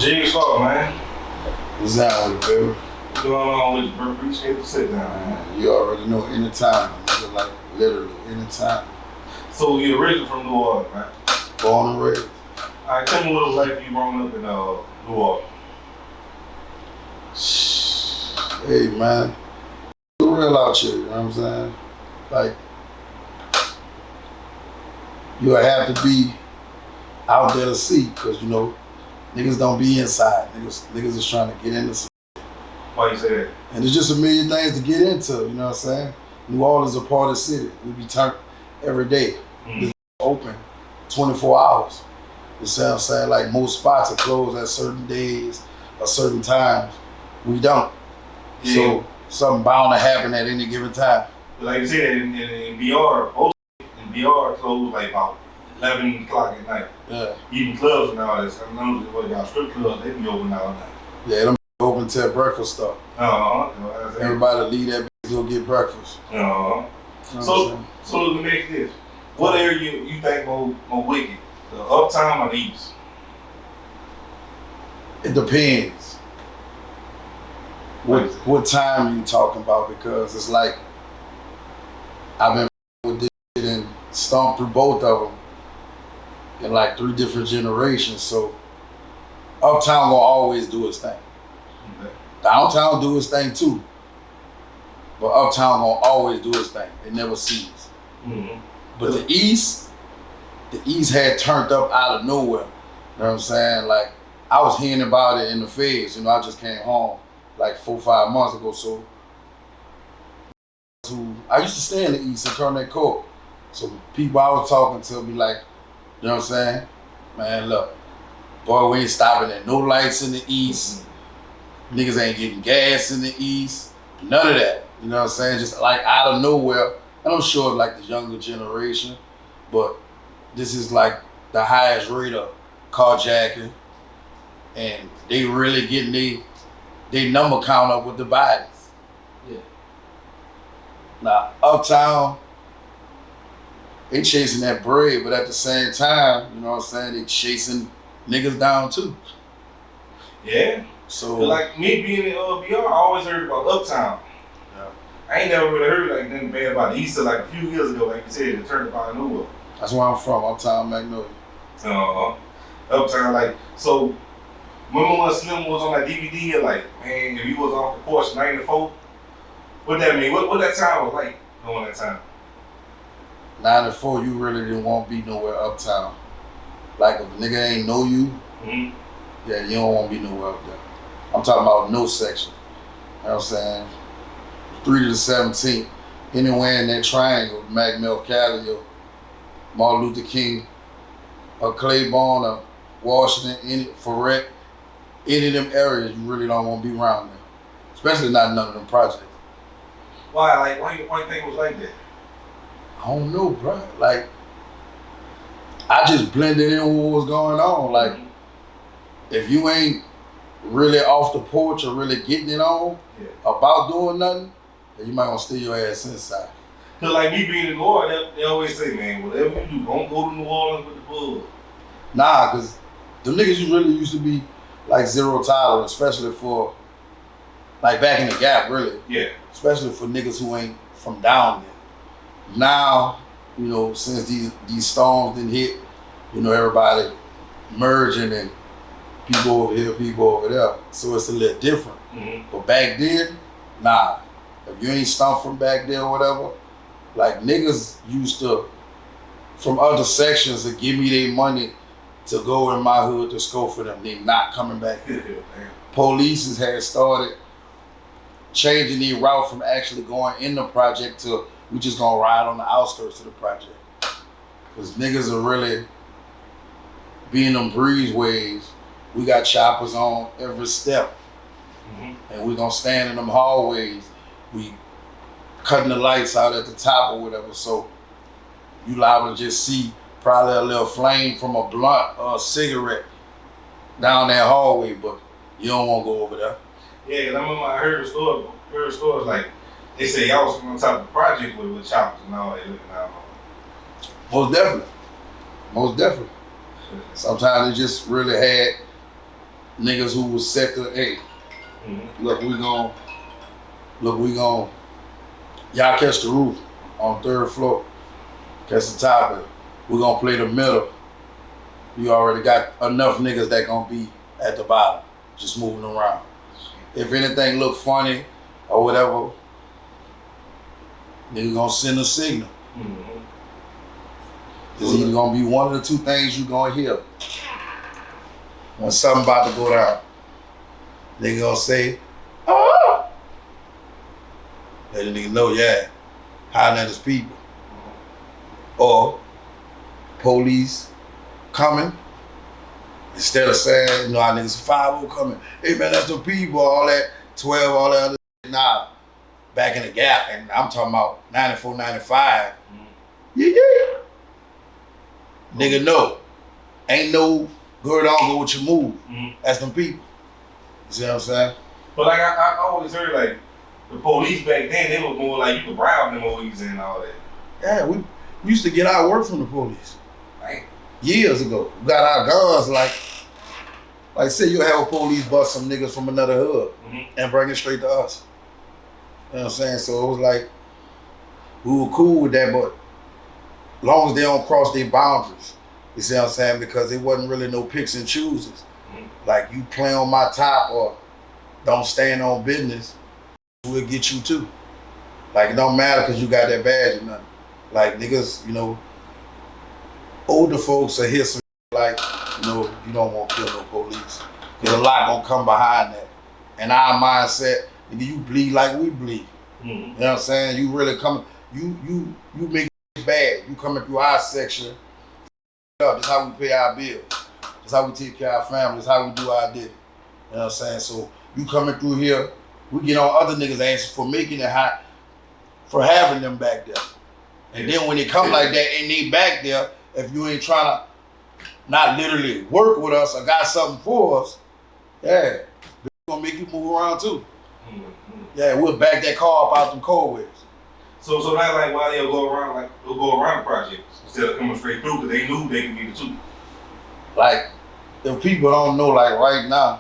Jigg, man. What's that with it, baby? What's going on with you, bro? Appreciate the sit down, man. You already know anytime, nigga, like literally anytime. So you're originally from New Orleans, right? Born and raised. All right, tell me what it was like for you growing up in New Orleans. Hey, man. The real out here, you know what I'm saying? Like, you have to be out there to see, because, you know, niggas don't be inside. Niggas is trying to get into some. Why you say that? And there's just a million things to get into, you know what I'm saying? New Orleans is a part of the city. We be turned every day. It's open 24 hours. You see what I'm saying? Like most spots are closed at certain days or certain times. We don't. Yeah. So something bound to happen at any given time. But like you said, in BR, in BR closed like about 11 o'clock at night. Yeah. Even clubs and all this. I know what y'all strip clubs, they be open all night. Yeah, them open till breakfast stuff. Everybody leave that bitch go get breakfast. You know so let me ask this. What area you think more wicked? The uptown or the east? It depends. What time you talking about? Because it's like I've been with this shit and stomped through both of them in like 3 different generations. So uptown gonna always do its thing. Okay. Downtown do its thing too. But uptown gonna always do its thing. It never ceases. Mm-hmm. But the East had turned up out of nowhere. You know what I'm saying? Like, I was hearing about it in the feds. You know, I just came home like 4 or 5 months ago. So, I used to stay in the East in Connecticut Court. So, people I was talking to be like, you know what I'm saying? Man, look, boy, we ain't stopping at no lights in the East. Mm-hmm. Niggas ain't getting gas in the East. None of that. You know what I'm saying? Just like out of nowhere. And I'm sure like the younger generation, but this is like the highest rate of carjacking, and they really getting they number count up with the bodies. Yeah. Now uptown, they chasing that bread, but at the same time, you know what I'm saying, they chasing niggas down too. Yeah. So like me being in BR, I always heard about uptown. I ain't never really heard like nothing bad about the East. Like a few years ago, like you said, it turned up out of nowhere. That's where I'm from, Uptown Magnolia. Uptown, like, so remember when Slim was on that DVD and like, man, if he was off the porch 94, what that mean? What that time was like during that time? 94, you really didn't want to be nowhere uptown. Like if a nigga ain't know you, yeah, you don't want to be nowhere up there. I'm talking about no section. You know what I'm saying? 3 to the 17th, anywhere in that triangle, Macmillan, Callio, Martin Luther King, or Claiborne, or Washington, Farrett, any of them areas, you really don't want to be around there. Especially not none of them projects. Why? Like, why you think it was like that? I don't know, bro. Like, I just blended in with what was going on. Like, if you ain't really off the porch or really getting it on about doing nothing, you might want to steal your ass inside. Cause like me being in New Orleans, they always say, man, whatever you do, don't go to New Orleans with the bull. Nah, cause the niggas you really used to be like zero tolerance, especially for like back in the Gap, really. Yeah. Especially for niggas who ain't from down there. Now, you know, since these storms didn't hit, you know, everybody merging and people over here, people over there. So it's a little different. Mm-hmm. But back then, nah. If you ain't stumped from back there or whatever, like niggas used to, from other sections, to give me their money to go in my hood to score for them. They not coming back here. Police had started changing their route from actually going in the project to we just gonna ride on the outskirts of the project. Cause niggas are really being them breezeways. We got choppers on every step. Mm-hmm. And we gonna stand in them hallways. We cutting the lights out at the top or whatever, so you liable to just see probably a little flame from a blunt or a cigarette down that hallway, but you don't want to go over there. Yeah, cause I remember I heard stores like they say y'all was on top of the project with choppers and all that looking out. Most definitely. Sometimes it just really had niggas who was set to, hey, look, we gon', y'all catch the roof on 3rd floor, catch the top of it. We gonna play the middle. You already got enough niggas that gonna be at the bottom, just moving around. If anything look funny or whatever, nigga gonna send a signal. It's either gonna be one of the two things you gonna hear. When something about to go down, nigga gonna say, oh! Let the nigga know, yeah, hollering at his people. Or police coming, instead of saying, you know, our niggas 5-0 coming, hey man, that's the people, all that 12, all that other shit. Nah, back in the gap, and I'm talking about 94, 95. Yeah. Nigga, no. Ain't no good on go with your move. That's them people. You see what I'm saying? But like I always heard, like the police back then, they was more like you could bribe them always and all that. Yeah, we used to get our work from the police. Right. Years ago. We got our guns like say you have a police bust some niggas from another hood and bring it straight to us. You know what I'm saying? So it was like, we were cool with that, but as long as they don't cross their boundaries, you see what I'm saying? Because it wasn't really no picks and chooses. Like you play on my top or don't stand on business, we'll get you too. Like it don't matter because you got that badge or nothing. Like niggas, you know, older folks are here, so like, you know, you don't want to kill no police. There's a lot gonna come behind that. And our mindset, nigga, you bleed like we bleed. You know what I'm saying? You really coming, you make it bad. You coming through our section. That's how we pay our bills. That's how we take care of our families. That's how we do our duty. You know what I'm saying? So you coming through here, we get on other niggas' asses for making it hot, for having them back there. And then when they come like that and they back there, if you ain't trying to not literally work with us or got something for us, yeah, we're gonna make you move around too. Yeah, we'll back that car up out them cold ways. So that's like why they'll go around the projects instead of coming straight through because they knew they could be the two. Like, if people don't know, like right now,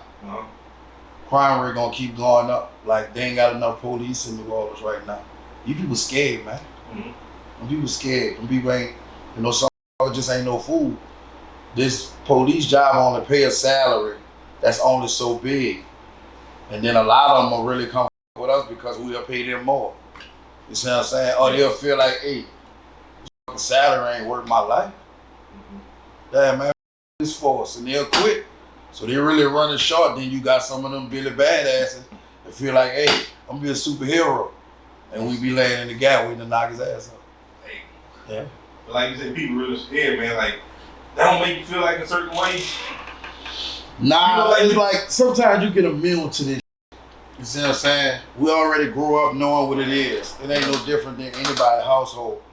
crime rate gonna keep going up. Like they ain't got enough police in New Orleans right now. You people scared, man. Them people scared. Them people ain't, you know, some just ain't no fool. This police job only pay a salary that's only so big. And then a lot of them will really come with us because we'll pay them more. You see what I'm saying? Or they'll feel like, hey, this salary ain't worth my life. Yeah, man, this force. And they'll quit. So they're really running short. Then you got some of them Billy badasses that feel like, hey, I'm gonna be a superhero. And we be laying in the gap waiting to knock his ass up. Hey. Yeah. But like you said, people really scared, man. Like, that don't make you feel like a certain way. Nah, you know, like, it's like sometimes you get immune to this. You see what I'm saying? We already grew up knowing what it is. It ain't no different than anybody's household.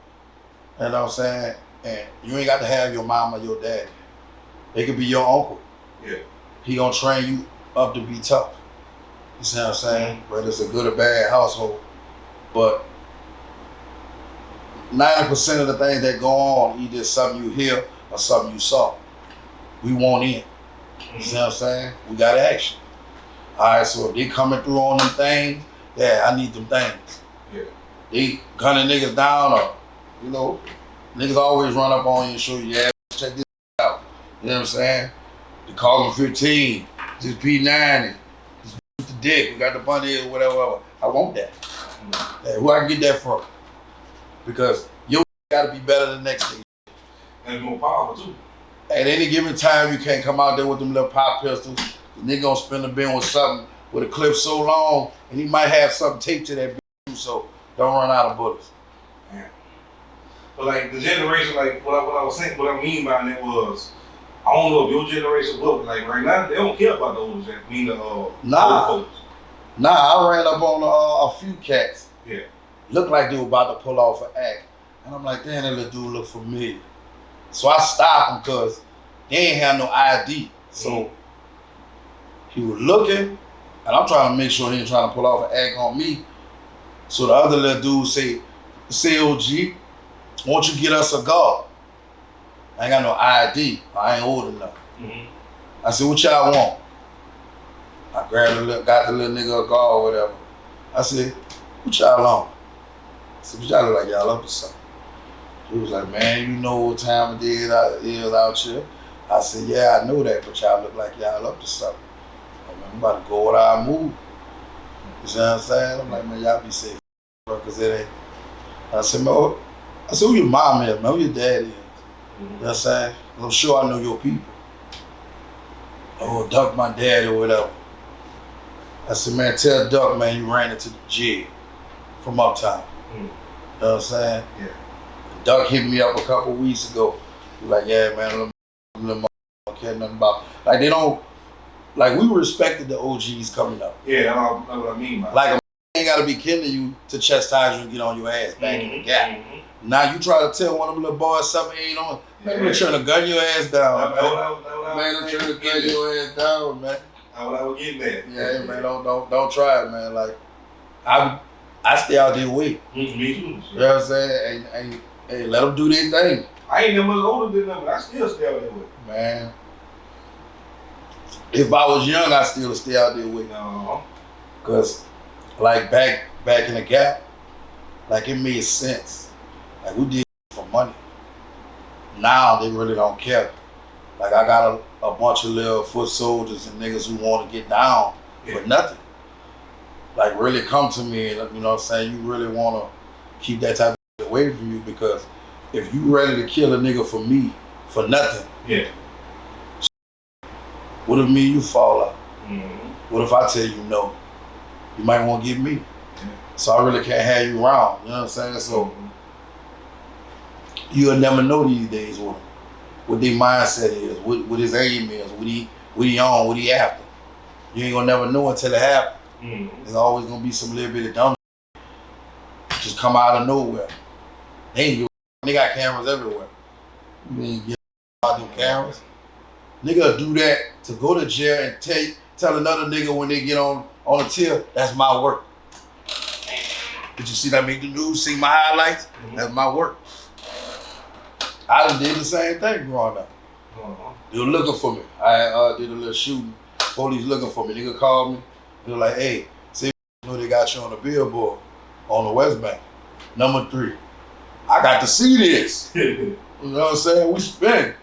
You know what I'm saying? And you ain't got to have your mom or your daddy. They could be your uncle. Yeah. He gonna train you up to be tough. You see what I'm saying? Whether it's a good or bad household. But 90% of the things that go on, either something you hear or something you saw. We want in. You see what I'm saying? We got action. All right, so if they coming through on them things, yeah, I need them things. Yeah. They gunning niggas down or, you know, niggas always run up on you and show you, yeah, check this out. You know what I'm saying? They call them 15, just P90, just with the dick, we got the bunny or whatever. I want that. Yeah, who I can get that from? Because your gotta be better than the next day. And it's more powerful too. At any given time, you can't come out there with them little pop pistols. The nigga gonna spin the bin with something with a clip so long, and he might have something taped to that bitch, so don't run out of bullets. Yeah. But like the generation, like what I was saying, what I mean by that was, I don't know if your generation will, like right now, they don't care about the older generation, I mean the old folks. Nah, I ran up on a few cats. Yeah. Looked like they were about to pull off an act. And I'm like, damn, that little dude look familiar. So I stopped him because they ain't have no ID. So he was looking, and I'm trying to make sure he ain't trying to pull off an act on me. So the other little dude say, OG, won't you get us a guard? I ain't got no ID. I ain't old enough. I said, what y'all want? I got the little nigga a call or whatever. I said, what y'all on? I said, but y'all look like y'all up to something. He was like, man, you know what time it is out here. I said, yeah, I know that, but y'all look like y'all up to something. I'm about to go with our move. You see what I'm saying? I'm like, man, y'all be safe, bro, because it ain't. I said, man, who your mom is, man? Who your dad is? You know what I'm saying? I'm sure I know your people. Oh, Duck, my dad or whatever. I said, man, tell Duck, man, you ran into the Jigg from Uptown. You know what I'm saying? Yeah. Duck hit me up a couple weeks ago. He was like, yeah, man, little don't care nothing about. Like, they don't, like, we respected the OGs coming up. Yeah, that's what I mean by like, a ain't got to be killing you to chastise you and get on your ass back in the gap. Now you try to tell one of them little boys something ain't on. Man, they're trying to gun your ass down, man. They're trying to gun your ass down, man. That's what I was getting at. Yeah, man, don't try it, man. Like, I stay out there with. Me too. You know what I'm saying? Hey, let them do their thing. I ain't that much older than them, but I still stay out there with. Man, if I was young, I'd still stay out there with. No. Cause, like back in the gap, like it made sense. Like we did it for money. Now they really don't care. Like I got a bunch of little foot soldiers and niggas who want to get down for nothing. Like really come to me and you know what I'm saying, you really want to keep that type of shit away from you because if you ready to kill a nigga for me for nothing, what if me and you fall out? What if I tell you no? You might want to get me. So I really can't have you around. You know what I'm saying? So you'll never know these days what their mindset is, what his aim is, what he on, what he after. You ain't gonna never know until it happens. There's always gonna be some little bit of dumb just come out of nowhere. They got cameras everywhere. You ain't get out them cameras. Nigga do that to go to jail and tell another nigga when they get on a tier, that's my work. Did you see that make the news? See my highlights? That's my work. I done did the same thing growing up. They were looking for me. I did a little shooting. Police looking for me. Nigga called me. They were like, hey, see, you know they got you on the billboard on the West Bank. Number 3. I got to see this. You know what I'm saying? We spin.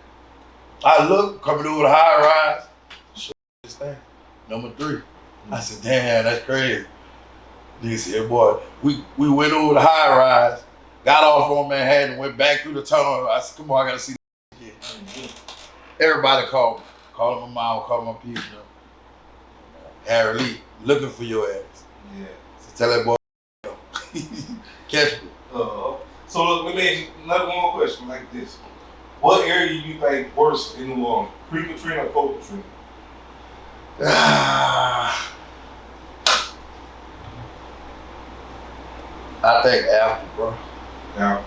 I look, coming over the high rise. Shit, this thing. Number 3. I said, damn, that's crazy. Nigga said, boy, we went over the high rise, got off on Manhattan, went back through the tunnel. I said, come on, I gotta see this again. Everybody called me. Called my mom, called my people. Harry Lee, looking for your ass. Yeah. So tell that boy, catch me. So look, let me ask you another one more question like this. What area you think worse in New Orleans? Pre-Katrina or post-Katrina? I think after, bro. Yeah.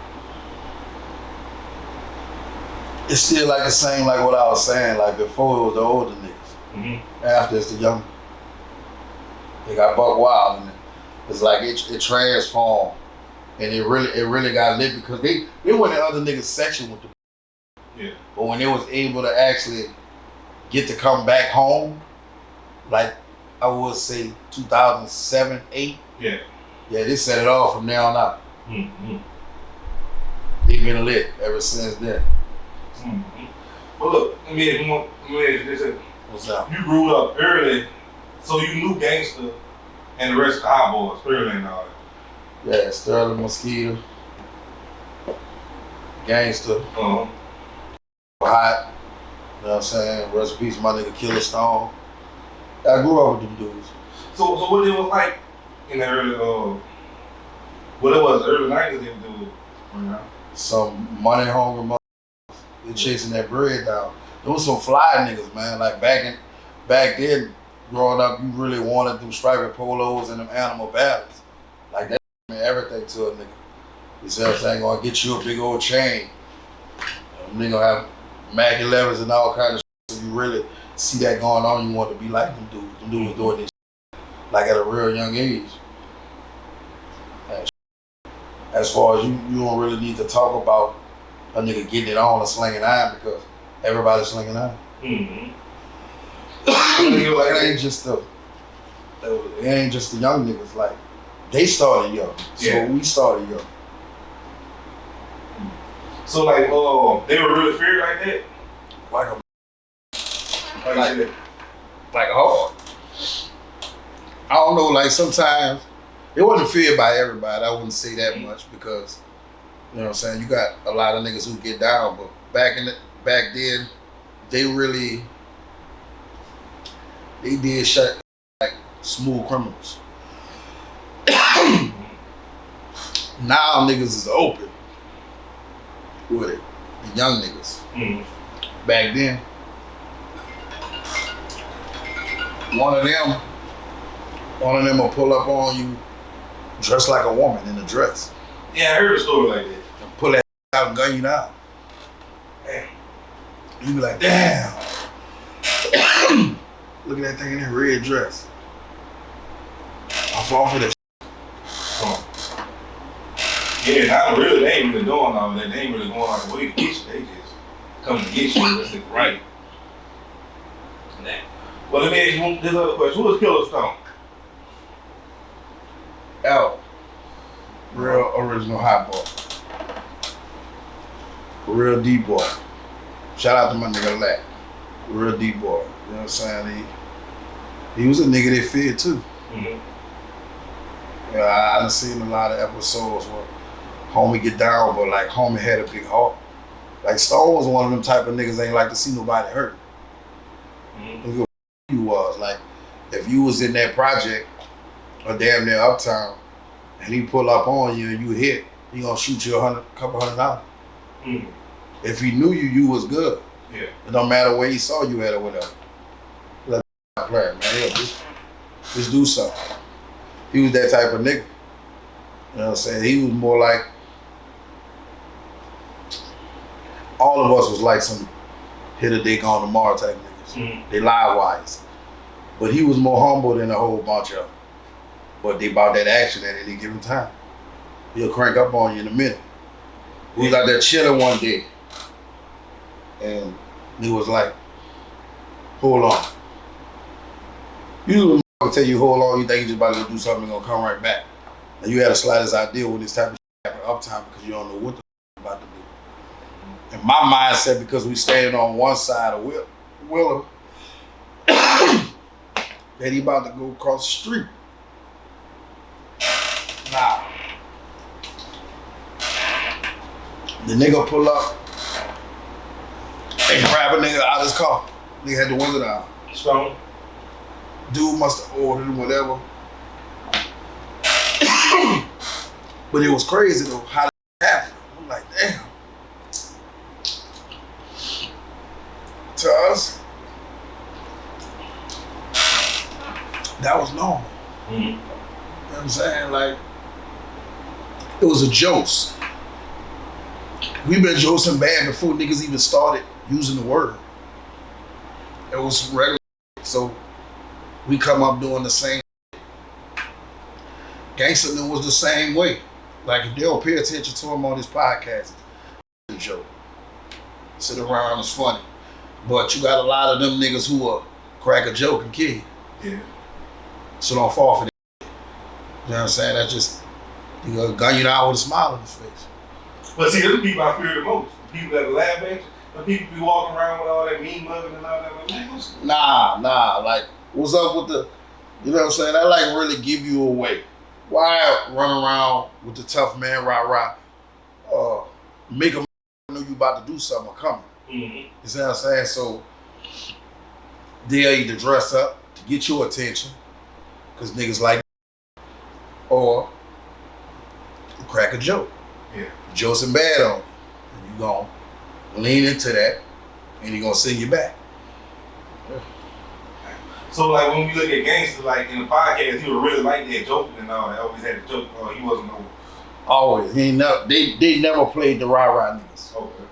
It's still like the same, like what I was saying. Like before, it was the older niggas. After, it's the young. They got buck wild in it. It's like it transformed, and it really got lit because they went in the other niggas' section with the. Yeah. But when they was able to actually get to come back home, like I would say 2007, 8. Yeah. Yeah, they set it off from there on out. They've been lit ever since then. Well, look, let me ask you this. What's up? You grew up early, so you knew gangster and the rest of the hot boys, Sterling and all that. Yeah, Sterling, Mosquito, Gangster, Hot. You know what I'm saying? Rest in peace, my nigga Killer Stone. I grew up with them dudes. So what it was like in the early, what it was, early 90s they were doing? Some money hungry motherfuckers. They chasing that bread down. There was some fly niggas, man. Like back then, growing up, you really wanted them striped polos and them animal battles. Like that meant everything to a nigga. You see what I'm saying? Gonna get you a big old chain. Them nigga have Mac 11s and all kind of shit. So you really see that going on, you want to be like them dudes. Them dudes doing this shit, like at a real young age. And as far as you don't really need to talk about a nigga getting it on or slinging iron because everybody's slinging iron. It ain't just the It ain't just the young niggas. Like, they started young. So we started young. So like, they were really feared like that? Like hard. I don't know, like sometimes it wasn't feared by everybody. I wouldn't say that much because, you know what I'm saying, you got a lot of niggas who get down, but back then, they did shut like smooth criminals. Now niggas is open with it. The young niggas. Back then, one of them will pull up on you dressed like a woman in a dress. Yeah, I heard a story like that. And pull that out and gun you down. Damn. You be like, damn. Look at that thing in that red dress. I fall for that. Yeah, now really, they ain't really doing all that. They ain't really going all the way to get you. They just come to get you. That's it, right? Nah. Well, let me ask you this other question. Who was Killer Stone? L. Real original hot boy. Real deep boy. Shout out to my nigga Lack. Real deep boy. You know what I'm saying? He was a nigga they feared too. Yeah, I done seen a lot of episodes where homie get down, but like homie had a big heart. Like Stone was one of them type of niggas ain't like to see nobody hurt. Look at you was. Like, if you was in that project or damn near uptown and he pull up on you and you hit, he gonna shoot you couple $100. If he knew you was good. Yeah. It don't matter where he saw you at or whatever. Like, man, just do something. He was that type of nigga. You know what I'm saying? He was more like, all of us was like some hit a dick on tomorrow type niggas. They live wise. But he was more humble than a whole bunch of them. But they bought that action at any given time. He'll crank up on you in a minute. We was out there chilling one day. And he was like, hold on. Usually when I tell you hold on, you think you just about to do something and gonna come right back. And you had the slightest idea when this type of shit happen uptime because you don't know what the you're about to do. And my mindset, because we standing on one side of Willer, that he about to go across the street. Nah. The nigga pull up and grab a nigga out of his car. Nigga had the window down. Stone. Dude must have ordered him, whatever. But it was crazy though, how that happened. I'm like, damn. To us, that was normal. You know what I'm saying? Like, it was a jokes. We been josing bad before niggas even started using the word. It was regular. So we come up doing the same. Gangsta was the same way. Like, if they don't pay attention to him on this podcast, it's a joke. Sit around, it's funny. But you got a lot of them niggas who will crack a joke and kill you. Yeah. So don't fall for that. You know what I'm saying? That's just, you know, gun you down with a smile on his face. But see, those people I fear the most. The people that laugh at you. The people be walking around with all that mean mugging and all that. Like, Nah. Like, what's up with the, you know what I'm saying? That like really give you away. Why run around with the tough man rah-rah? Make them know you about to do something or coming. You see what I'm saying? So they'll either dress up to get your attention, because niggas like, or crack a joke. Yeah. Joking bad on you. And you gon' lean into that and he gonna send you back. Yeah. So like when we look at gangsters, like in the podcast, he was really like that joking and all that. Always had a joke. He wasn't no. Always. He never. They never played the rah-rah niggas. Okay.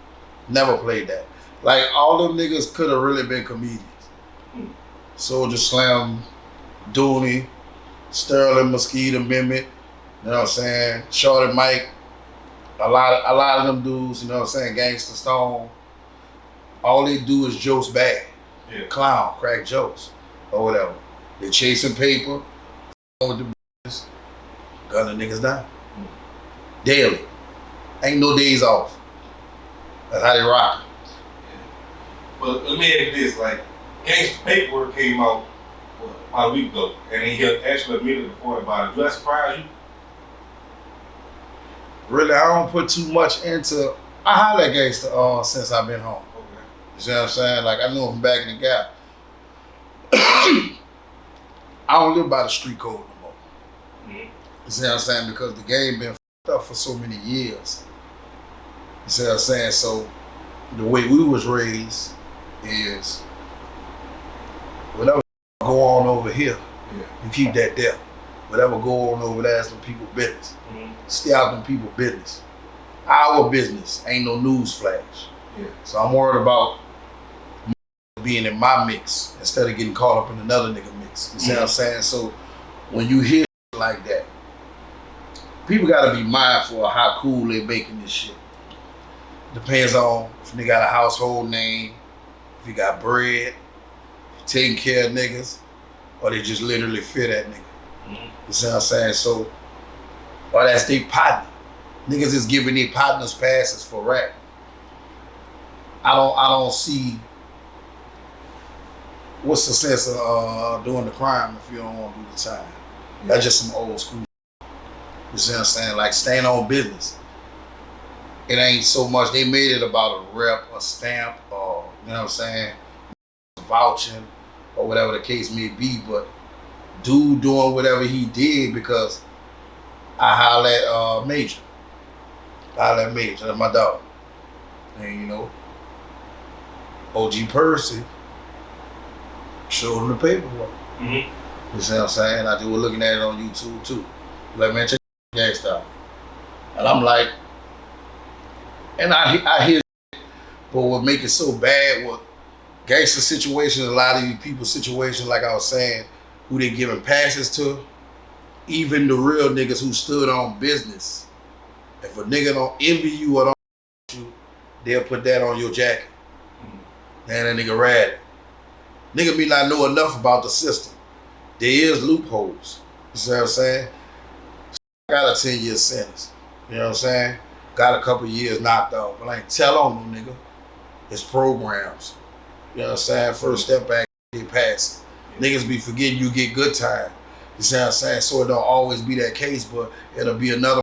Never played that. Like, all them niggas could have really been comedians. Soldier Slim, Dooney, Sterling, Mosquito, Mimit, you know what I'm saying? Shorty Mike, a lot of them dudes, you know what I'm saying? Gangsta Stone. All they do is jokes bad. Yeah. Clown, crack jokes, or whatever. They chasing paper, with the business, gun the niggas down. Daily. Ain't no days off. That's how they rock. But let me ask you this, like, Gangsta Paperwork came out about a week ago, and he actually admitted the point about it. Does that surprise you? Really, I don't put too much into. I holler at Gangsta since I've been home. Okay. You see what I'm saying? Like, I knew him from back in the gap. I don't live by the street code no more. Mm-hmm. You see what I'm saying? Because the game been fucked up for so many years. You see what I'm saying? So the way we was raised is whatever go on over here, you keep that there. Whatever go on over there is them people business. Mm-hmm. Stay out them people business. Our business ain't no news flash. Yeah. So I'm worried about being in my mix instead of getting caught up in another nigga mix. You see what I'm saying? So when you hear like that, people gotta be mindful of how cool they making this shit. Depends on if they got a household name, if you got bread, taking care of niggas, or they just literally fear that nigga. You see what I'm saying? So, or that's their partner. Niggas is giving their partners passes for rap. I don't see what's the sense of doing the crime if you don't want to do the time. That's just some old school. You see what I'm saying? Like staying on business. It ain't so much, they made it about a rep, a stamp, or, you know what I'm saying, vouching, or whatever the case may be, but dude doing whatever he did because I holler at Major. I holler at Major, that's my dog. And you know, OG Percy showed him the paperwork. Mm-hmm. You see what I'm saying? I just was looking at it on YouTube too. Like, man, check Gangsta out. And I'm like, and I hear, but what make it so bad, what gangster situations, a lot of these people's situations, like I was saying, who they giving passes to, even the real niggas who stood on business, if a nigga don't envy you or don't you, they'll put that on your jacket. Man, that nigga ratted. Nigga may not know enough about the system. There is loopholes. You see what I'm saying? I got a 10-year sentence. You know what I'm saying? Got a couple years knocked off. But I ain't tell on no nigga. It's programs. You know what I'm saying? First step back, they pass. Niggas be forgetting you get good time. You see what I'm saying? So it don't always be that case, but it'll be another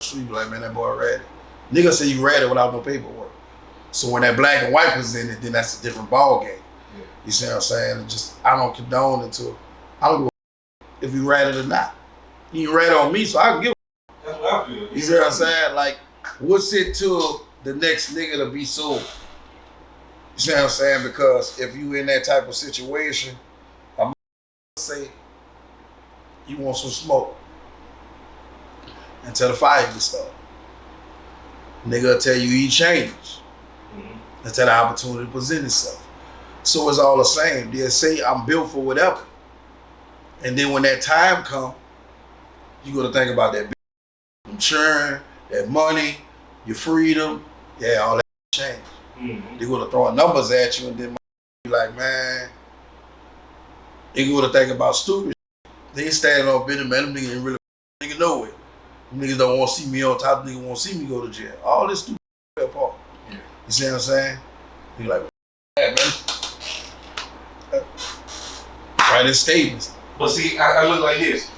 street like, man, that boy read it. Nigga say you read it without no paperwork. So when that black and white was in it, then that's a different ball game. Yeah. You see what I'm saying? It just, I don't condone it to, I don't give a if you read it or not. You read it on me, so I can give a That's what I feel. You see what I'm saying? Like, what's it to the next nigga to be sold? You see what I'm saying? Because if you in that type of situation, I'm say you want some smoke until the fire gets started. Nigga will tell you he changed until the opportunity presents itself. So it's all the same. They'll say I'm built for whatever. And then when that time come, you got to think about that insurance, that money, your freedom, yeah, all that change. Mm-hmm. They're gonna throw numbers at you and then be like, man, they gonna think about stupid shit. They ain't standing on business, man. Them niggas ain't really nigga know it. Them niggas don't want to see me on top, niggas want to see me go to jail. All this stupid shit apart. Yeah. You see what I'm saying? Be like, yeah, man. Write in statements. But see, I look like this.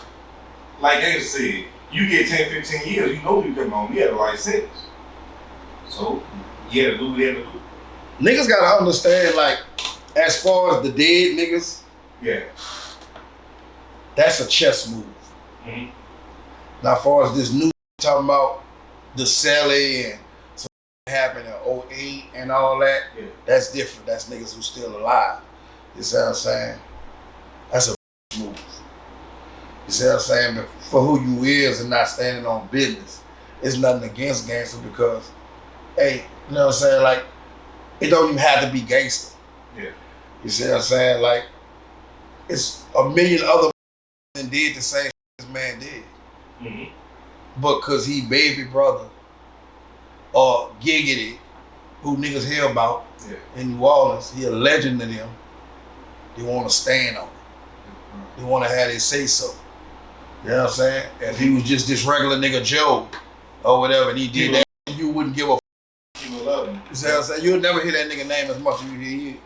Like Angel said, you get 10, 15 years, you know you come home. You had a life sentence. So, you had to do what you had to do. Niggas gotta understand, like, as far as the dead niggas, yeah, that's a chess move. Mm-hmm. Now, as far as this new talking about the Celly and something happened in 08 and all that, yeah, that's different. That's niggas who still alive. You see what I'm saying? That's a move. You see what I'm saying? But for who you is and not standing on business, it's nothing against gangster because, hey, you know what I'm saying? Like, it don't even have to be gangster. Yeah. You see what I'm saying? Like, it's a million other men did the same this man did. Mm-hmm. But cause he baby brother or Giggity, who niggas hear about in New Orleans, he a legend to them. They want to stand on it. They want to have their say so. You know what I'm saying? If he was just this regular nigga Joe or whatever, and he did that, you wouldn't give a f. You would love him. You see what I'm saying? You'll never hear that nigga name as much as you hear him.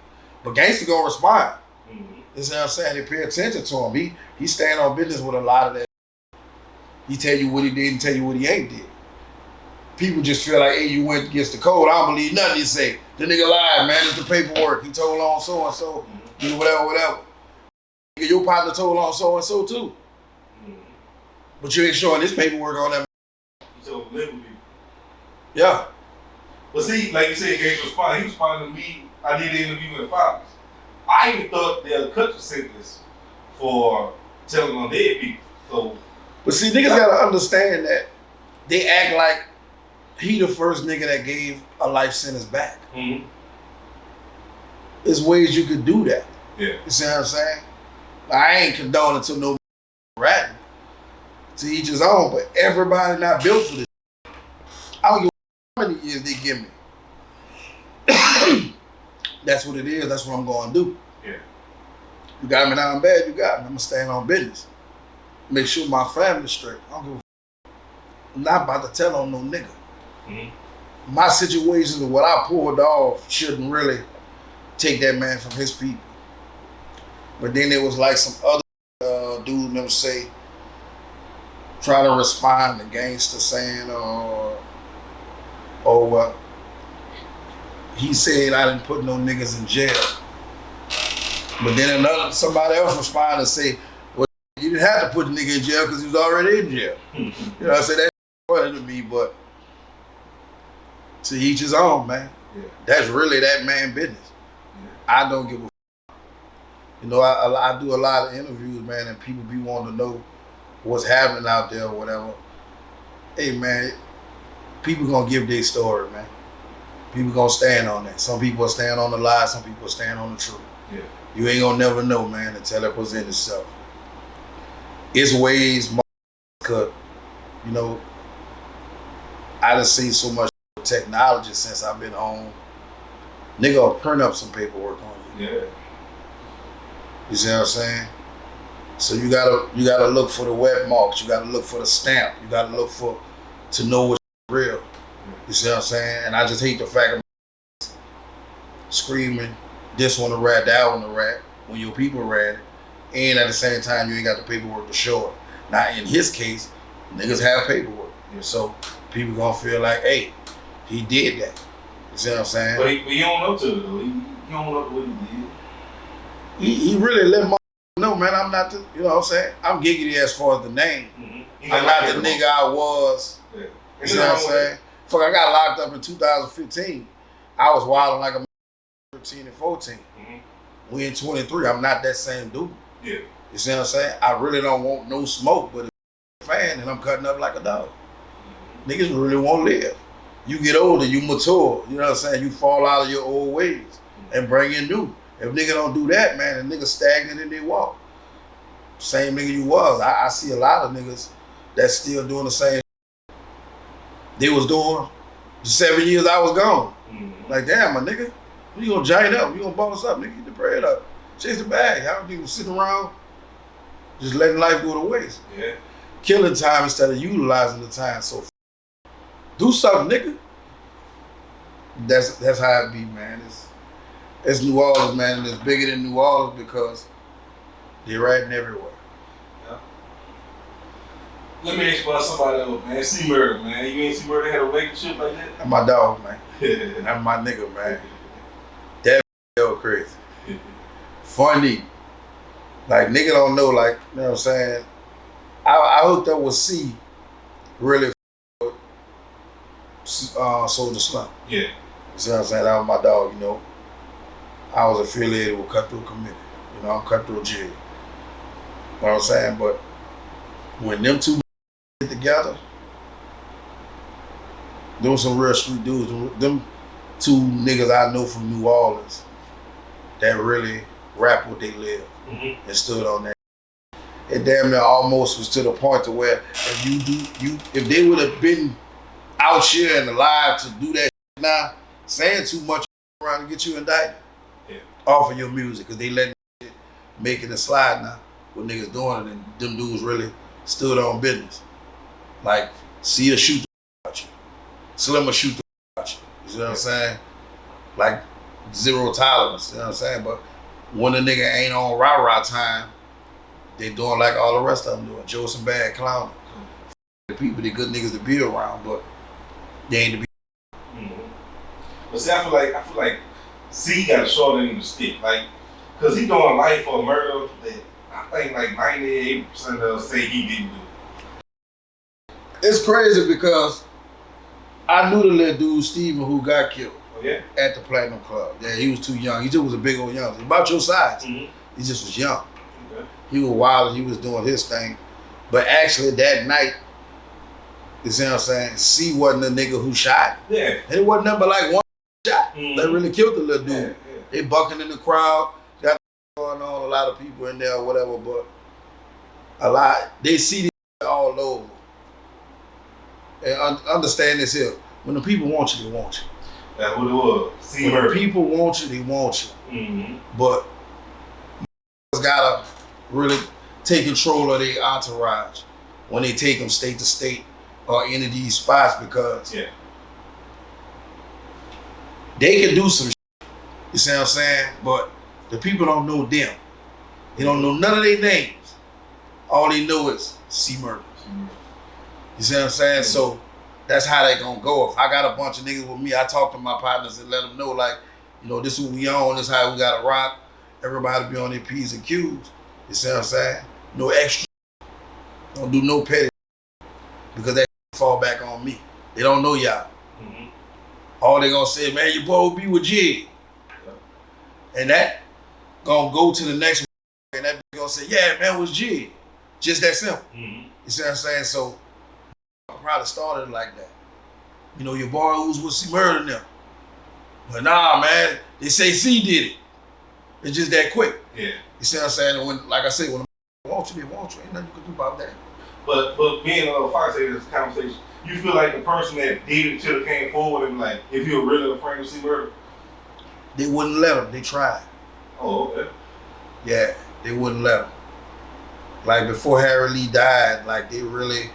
But Gangsta gonna respond. You see what I'm saying? They pay attention to him. He stand on business with a lot of that. He tell you what he did and tell you what he ain't did. People just feel like, hey, you went against the code. I don't believe nothing you say. The nigga lied, man. It's the paperwork. He told on so-and-so. Do whatever. Your partner told on so-and-so too. But you ain't showing this paperwork on that. He told little people. Yeah. But see, like you said, Gangsta responded. He responded to me. I did the interview with Fox. I even thought they'll cut the sentence for telling on dead people. So, but see, niggas gotta understand that they act like he the first nigga that gave a life sentence back. There's ways you could do that. Yeah. You see what I'm saying? I ain't condoning to no ratting. To each his own, but everybody not built for this. I don't give a how many years they give me. That's what it is. That's what I'm going to do. Yeah. You got me down bad, you got me. I'm going to stand on business. Make sure my family's straight. I don't give a I'm not about to tell on no nigga. My situations and what I pulled off shouldn't really take that man from his people. But then there was like some other dude them say, try to respond to Gangsta saying, well, he said I didn't put no niggas in jail. But then somebody else responded and say, well, you didn't have to put the nigga in jail because he was already in jail. You know, I said that's funny to me, but to each his own, man. Yeah. That's really that man business. Yeah. I don't give a f. You know, I do a lot of interviews, man, and people be wanting to know what's happening out there or whatever. Hey, man, people gonna give their story, man. People gonna stand on that. Some people will stand on the lie, some people will stand on the truth. Yeah. You ain't gonna never know, man, until it presents itself. It's ways, could, you know, I done seen so much technology since I've been home. Nigga will print up some paperwork on you. Yeah. You see what I'm saying? So you gotta look for the wet marks. You gotta look for the stamp. You gotta look to know what's real. You see what I'm saying? And I just hate the fact of screaming, this one a rat, that one a rat, when your people rat it, and at the same time you ain't got the paperwork to show it. Now in his case, niggas have paperwork. So people gonna feel like, hey, he did that. You see what I'm saying? But he owned up to it though. He owned up to what he did. He really let my know, man, I'm not the, you know what I'm saying? I'm giggity as far as the name. I'm not the nigga I was. Yeah. You see what I'm saying? Fuck, I got locked up in 2015. I was wilding like a 13 and 14. We in 23. I'm not that same dude. Yeah. You see what I'm saying? I really don't want no smoke, but if I'm a fan and I'm cutting up like a dog. Niggas really won't live. You get older, you mature. You know what I'm saying? You fall out of your old ways and bring in new. If nigga don't do that, man, the nigga stagnant in their walk. Same nigga you was. I see a lot of niggas that's still doing the same they was doing the 7 years I was gone. Like, damn, my nigga, you gonna giant up, you gonna boss up, nigga, get the bread up. Chase the bag. How people sitting around just letting life go to waste. Yeah. Killing time instead of utilizing the time. So do something, nigga. That's how it be, man. It's New Orleans, man, and it's bigger than New Orleans because they're riding everywhere. Yeah. Let me ask you about somebody else, man. C-Murder, man. You ain't C-Murder had a relationship like that? That's my dog, man. That's my nigga, man. That hell crazy. Funny. Like, nigga don't know, like, you know what I'm saying? I hooked up with C really Soldier Slump. Yeah. You see what I'm saying? That was my dog, you know. I was affiliated with Cutthroat Committee. You know, I'm Cutthroat Jigg. You know what I'm saying? But when them two get together, there was some real street dudes. Them two niggas I know from New Orleans that really rap what they live and stood on that. It damn near almost was to the point to where if they would have been out here and alive to do that shit now, saying too much around to get you indicted off of your music, because they letting making it slide now. What niggas doing it, and them dudes really stood on business. Like, see a shoot about you. Slim a shoot about you. You know what I'm saying? Like, zero tolerance. You know what I'm saying? But when a nigga ain't on rah-rah time, they doing like all the rest of them doing. Joseph Bad Clown. The people, they good niggas to be around, but they ain't to be. But see, I feel like C got a short end of the stick. Like, cause he doing life for murder that I think like 98% of us say he didn't do. It's crazy because I knew the little dude, Steven, who got killed. Oh, yeah? At the Platinum Club. Yeah, he was too young. He just was a big old young. About your size. He just was young. Okay. He was wild and he was doing his thing. But actually that night, you see what I'm saying? C wasn't the nigga who shot. Yeah. And it wasn't nothing but like one shot. They really killed the little dude. Yeah, yeah. They bucking in the crowd. Got going on, a lot of people in there or whatever, but a lot, they see this all over. And understand this here. When the people want you, they want you. That's what it was. When the people want you, they want you. But gotta really take control of their entourage when they take them state to state or into these spots, because they can do some shit, you see what I'm saying? But the people don't know them. They don't know none of their names. All they know is C Murder. You see what I'm saying? So that's how they gonna go. If I got a bunch of niggas with me, I talk to my partners and let them know, like, you know, this is what we on, this is how we gotta rock. Everybody be on their P's and Q's. You see what I'm saying? No extra. Don't do no petty. Because that fall back on me. They don't know y'all. All they gonna say, man, your boy will be with Jigg. And that gonna go to the next one. And that gonna say, yeah, man, was Jigg. Just that simple. You see what I'm saying? So I probably started like that. You know, your boy who's with C Murder now. But nah, man, they say C did it. It's just that quick. Yeah. You see what I'm saying? And when, like I said, when they want you, they want you. Ain't nothing you can do about that. But being Fox say this conversation, you feel like the person that did it should have came forward and like, if you were really a friend of C Murder? They wouldn't let him. They tried. Oh, okay. Yeah, they wouldn't let him. Like before Harry Lee died, like they really,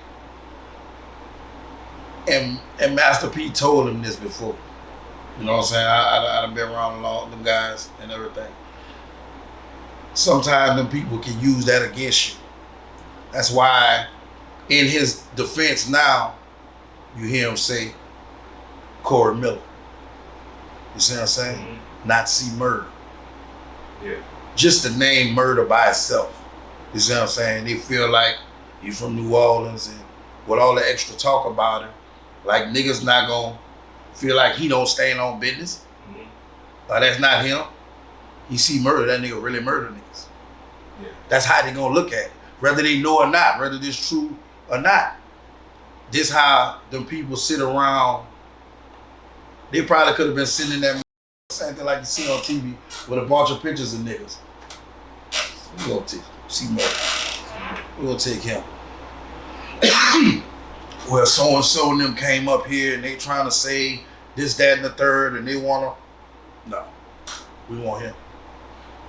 and Master P told him this before. You know what I'm saying? I've been around a lot, them guys and everything. Sometimes them people can use that against you. That's why in his defense now, you hear him say Corey Miller. You see what I'm saying? Not C Murder. Yeah. Just the name Murder by itself. You see what I'm saying? They feel like he's from New Orleans, and with all the extra talk about him, like niggas not gonna feel like he don't stand on business. That's not him. He C Murder, that nigga really murder niggas. Yeah. That's how they gonna look at it. Whether they know or not, whether this true or not. This how them people sit around. They probably could have been sitting in that same thing like you see on TV with a bunch of pictures of niggas. We gonna take C Murder. We gonna take him. Well, so-and-so and them came up here and they trying to say this, that, and the third, and they wanna, no, we want him.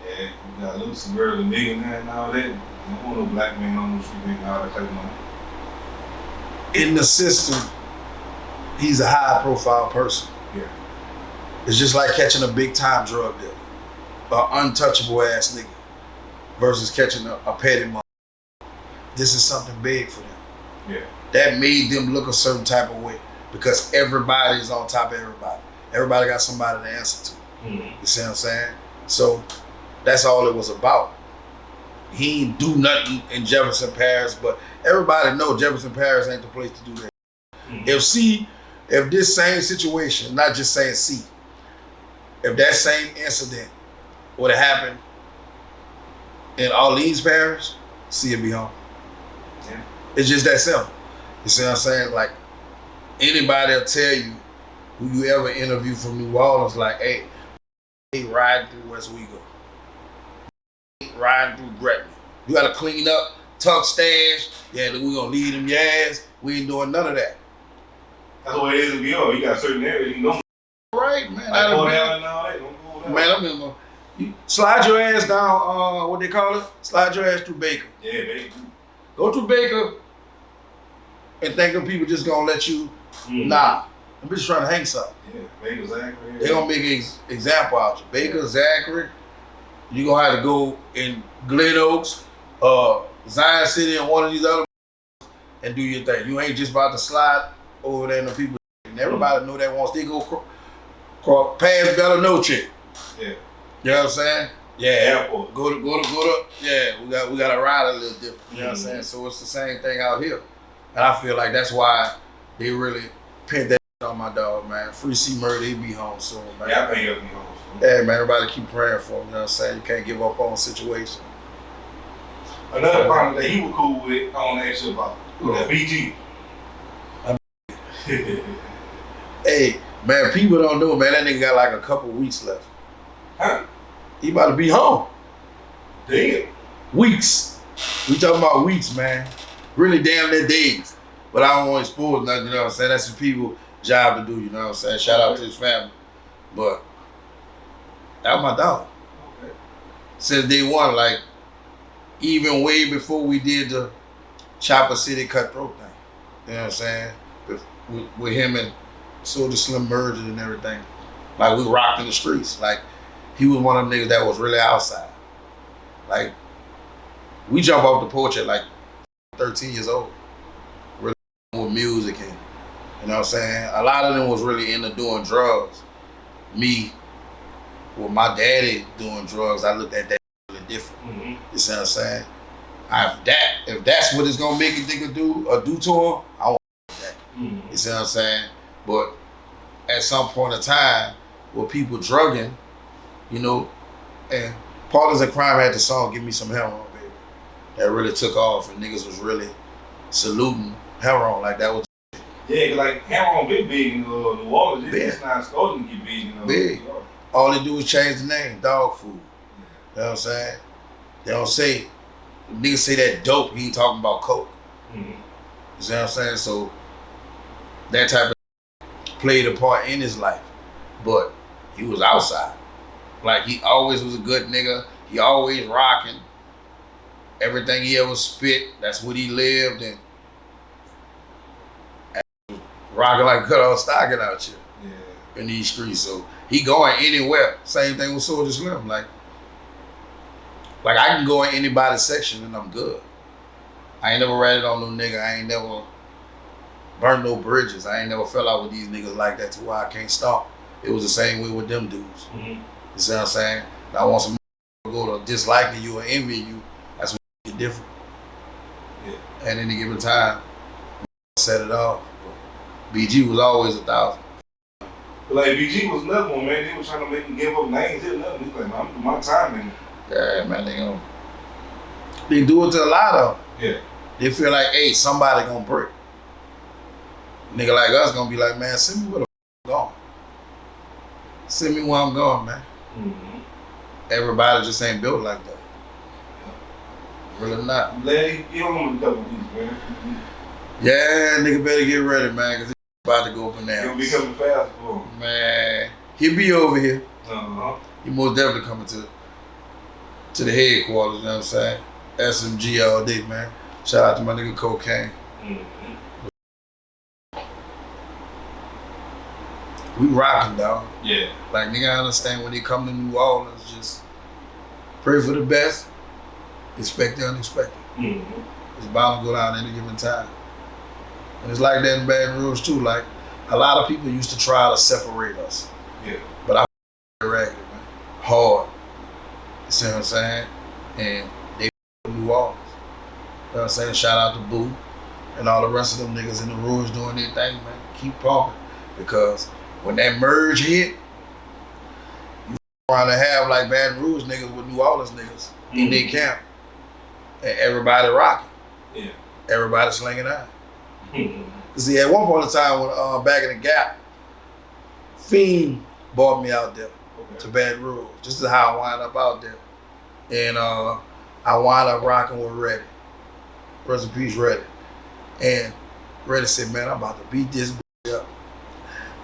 Yeah, we got Lucy Murder, millionaire and all that. We don't want no black man on the street making all that type of money. In the system, he's a high-profile person. Yeah. It's just like catching a big-time drug dealer, an untouchable ass nigga, versus catching a petty mother. This is something big for them. Yeah. That made them look a certain type of way because everybody is on top of everybody. Everybody got somebody to answer to. You see what I'm saying? So that's all it was about. He ain't do nothing in Jefferson Parish, but everybody know Jefferson Parish ain't the place to do that. If this same situation, not just saying C, if that same incident would have happened in Orleans Parish, C would be home. Yeah. It's just that simple. You see what I'm saying? Like, anybody will tell you who you ever interview from New Orleans, like, hey, riding through West Wego. Riding through Gretna. You gotta clean up, tuck stash. Yeah, then we gonna leave them your ass. We ain't doing none of that. That's the way it is in Beyond. You got certain areas you know. Right, man. Like go down and all that. Don't go down. Man, I remember. You slide your ass down, what they call it? Slide your ass through Baker. Yeah, Baker. Go to Baker and think them people just gonna let you. Nah, them bitches trying to hang something. Yeah, Baker, Zachary. They gonna make an example out of you. Baker, Zachary. You gonna have to go in Glen Oaks, Zion City, and one of these other and do your thing. You ain't just about to slide over there and the people. And everybody know that once they go cross past better no chick. Yeah. You know what I'm saying? Yeah. Airport. Go to. Yeah, we got to ride a little different. You know what I'm saying? So it's the same thing out here, and I feel like that's why they really pinned that on my dog, man. Free C Murder, he be home soon, man. Yeah, I think he'll be home soon. Yeah, man. Everybody keep praying for him. You know what I'm saying? You can't give up on the situation. Another partner that he was cool with, I don't ask you about. That BG. Hey, man, people don't know, man. That nigga got like a couple weeks left. Huh? He about to be home. Damn. Weeks. We talking about weeks, man. Really damn near days. But I don't want to expose nothing, you know what I'm saying? That's the people's job to do, you know what I'm saying? Shout out to his family. But that was my dog. Okay. Since day one, like, even way before we did the Chopper City Cutthroat thing. You know what I'm saying? With him and Soulja Slim merged and everything. Like, we rocked in the streets. Like, he was one of them niggas that was really outside. Like, we jump off the porch at like 13 years old. Really with music and, you know what I'm saying? A lot of them was really into doing drugs. Me, with my daddy doing drugs, I looked at that really different. Mm-hmm. You see what I'm saying? If that's what it's gonna make a nigga do to him, I want that. Mm-hmm. You see what I'm saying? But at some point in time, with people drugging, you know, and Partners in Crime had the song "Give Me Some Heroin, Baby," that really took off, and niggas was really saluting heroin like that was. Yeah, cause like heroin big in New Orleans. Big. It's not starting to get big in Big. All they do is change the name, dog food. You know what I'm saying? They don't say, niggas say that dope, he ain't talking about coke. Mm-hmm. You see what I'm saying? So that type of played a part in his life. But he was outside. Like, he always was a good nigga. He always rocking. Everything he ever spit, that's what he lived in. Rocking like cut off stocking out here. Yeah. In these streets. So he going anywhere. Same thing with Soulja Slim. Like I can go in anybody's section and I'm good. I ain't never ratted on no nigga. I ain't never burned no bridges. I ain't never fell out with these niggas like that to where I can't stop. It was the same way with them dudes. Mm-hmm. You see what I'm saying? Now, I want some to go to disliking you or envying you. That's when you get different. Yeah. At any given time, set it off. BG was always 1,000. But like BG was another one, man. They were trying to make him give up names. He's like, I'm doing my time in. Yeah, man, they do it to a lot of them. Yeah. They feel like, hey, somebody gonna break. Nigga like us gonna be like, man, send me where the I'm going. Send me where I'm going, man. Mm-hmm. Everybody just ain't built like that. Yeah. Really not. I'm glad he get on with a couple of weeks, man. Yeah, nigga better get ready, man, because he's about to go bananas. He'll be coming fast for him. Man, he'll be over here. Uh-huh. He most definitely coming to the headquarters, you know what I'm saying? SMG all day, man. Shout out to my nigga Cocaine. Mm-hmm. We rocking, dog. Yeah. Like, nigga, I understand when they come to New Orleans, just pray for the best, expect the unexpected. Mm-hmm. It's bound to go down any given time. And it's like that in Baton Rouge, too. Like, a lot of people used to try to separate us. Yeah. But I ragged, man. Hard. You see what I'm saying? And they New Orleans. You know what I'm saying? Shout out to Boo and all the rest of them niggas in the Rouge doing their thing, man. Keep pumping. Because when that merge hit, you trying to have like Baton Rouge niggas with New Orleans niggas in their camp. And everybody rocking. Yeah. Everybody slinging out. See, at one point in time, when back in the Gap, Fiend brought me out there to Baton Rouge. Just as how I wind up out there. And I wind up rocking with Reddy. Rest in peace, Reddy. And Reddy said, man, I'm about to beat this bitch up.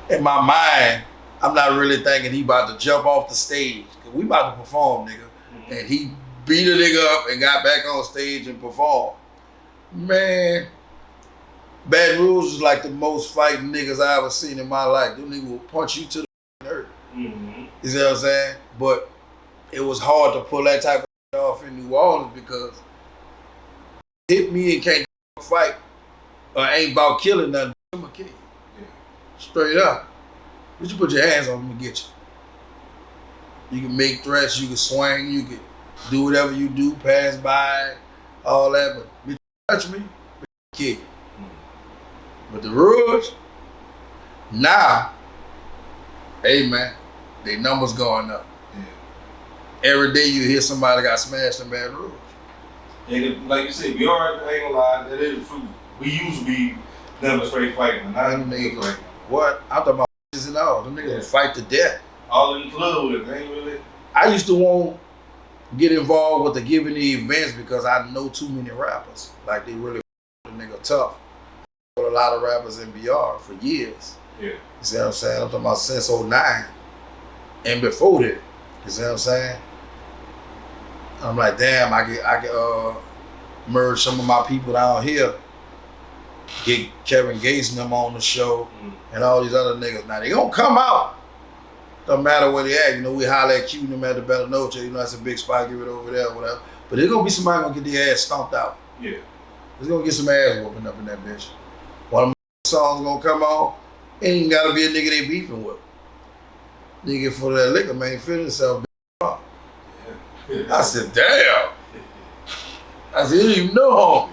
In my mind, I'm not really thinking he about to jump off the stage. Cause we about to perform, nigga. Mm-hmm. And he beat a nigga up and got back on stage and performed. Man, Baton Rouge is like the most fighting niggas I ever seen in my life. Them niggas will punch you to the earth. Mm-hmm. You see what I'm saying? But it was hard to pull that type of off in New Orleans because hit me and can't fight or ain't about killing nothing. I'm gonna kill you. Yeah. Straight up. But you put your hands on them and get you. You can make threats, you can swing, you can do whatever you do, pass by, all that, but bitch, touch me, bitch, kill you. But the Rouge, now, hey man, they numbers going up. Yeah. Every day you hear somebody got smashed in Baton Rouge. Yeah, like you said, we are, I ain't gonna lie, that is true. We used to be them straight fighting, but now them niggas like, what? I'm talking about and all. Them niggas fight to death. all in the club with it, they ain't really. I used to want to get involved with the giving the events because I know too many rappers. Like they really the nigga tough. With a lot of rappers in BR for years. Yeah. You see what I'm saying? I'm talking about since 09 and before that. You see what I'm saying? I'm like, damn, I could merge some of my people down here, get Kevin Gates and them on the show, and all these other niggas. Now they gonna come out. Don't matter where they at. You know, we holler at Q and them at the Bella Noche. You know, that's a big spot, give it over there or whatever. But there's gonna be somebody gonna get their ass stomped out. Yeah. There's gonna get some ass whooping up in that bitch. One of my songs gonna come on, ain't even gotta be a nigga they beefing with. Nigga for that liquor, man, feel himself. Yeah. I said, damn. I said, you didn't even know, homie.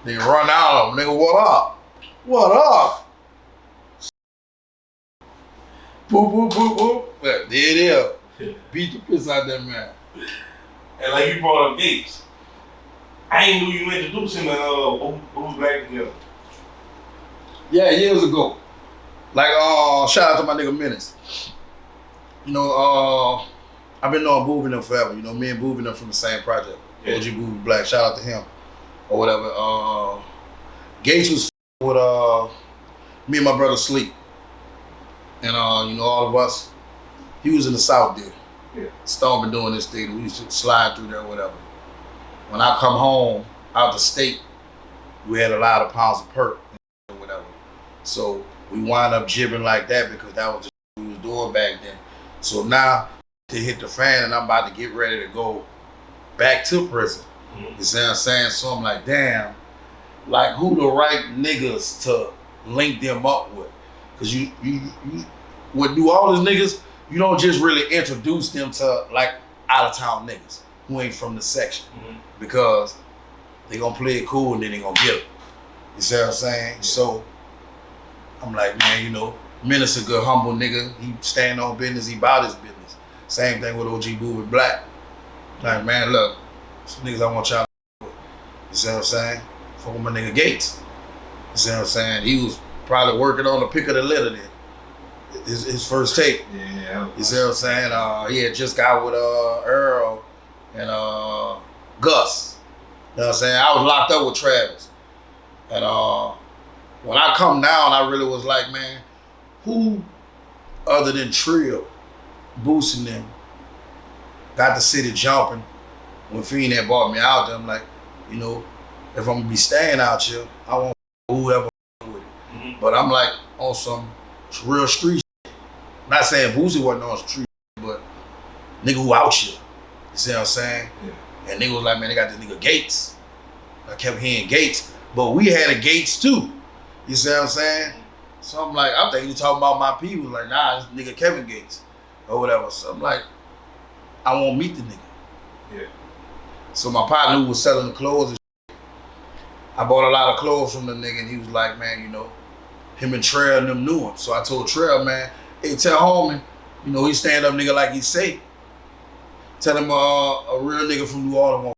They run out of them. Nigga, what up? What up? Boop, boop, boop, boop. Well, there it is. Yeah. Beat the piss out that man. And like you brought up Gates, I ain't knew you introduced him and Boo Black together. Yeah, years ago. Like, shout out to my nigga Menace. You know, I've been knowing Boob and them forever. You know, me and Boob and them from the same project. Yeah. OG Boob Black, shout out to him. Or whatever. Gates was with me and my brother Sleep. And you know, all of us, he was in the South there. Yeah. Storm been doing this thing. We used to slide through there, whatever. When I come home out the state, we had a lot of pounds of perk or whatever. So we wind up jibbing like that because that was just what we was doing back then. So now to hit the fan and I'm about to get ready to go back to prison. Mm-hmm. You see what I'm saying? So I'm like, damn, like who the right niggas to link them up with? Cause you with New Orleans niggas, you don't just really introduce them to like out of town niggas who ain't from the section. Mm-hmm. Because they gonna play it cool and then they gonna get it. You see what I'm saying? Yeah. So I'm like, man, you know, Menace a good humble nigga. He stand on business, he bout his business. Same thing with OG Boo with Black. Like, man, look, some niggas I want y'all to with. You see what I'm saying? Fuck with my nigga Gates. You see what I'm saying? He was probably working on the pick of the litter then. His first tape. Yeah. You see what I'm saying? He had just got with Earl and Gus. You know what I'm saying? I was locked up with Travis. And when I come down, I really was like, man, who other than Trill, boosting them, got the city jumping when Fiend had bought me out there? I'm like, you know, if I'm gonna be staying out here, I want whoever with it. Mm-hmm. But I'm like on some real street shit. Not saying Boosie wasn't on street, but nigga who out here. You see what I'm saying? Yeah. And nigga was like, man, they got this nigga Gates. I kept hearing Gates, but we had a Gates too. You see what I'm saying? So I'm like, I'm thinking you talking about my people. Like, nah, this nigga Kevin Gates or whatever. So I'm like, I won't meet the nigga. Yeah. So my partner who was selling the clothes and shit, I bought a lot of clothes from the nigga and he was like, man, you know, him and Trail and them knew him. So I told Trail, man, hey, tell homie, you know, he stand up nigga like he say. Tell him a real nigga from New Orleans won't.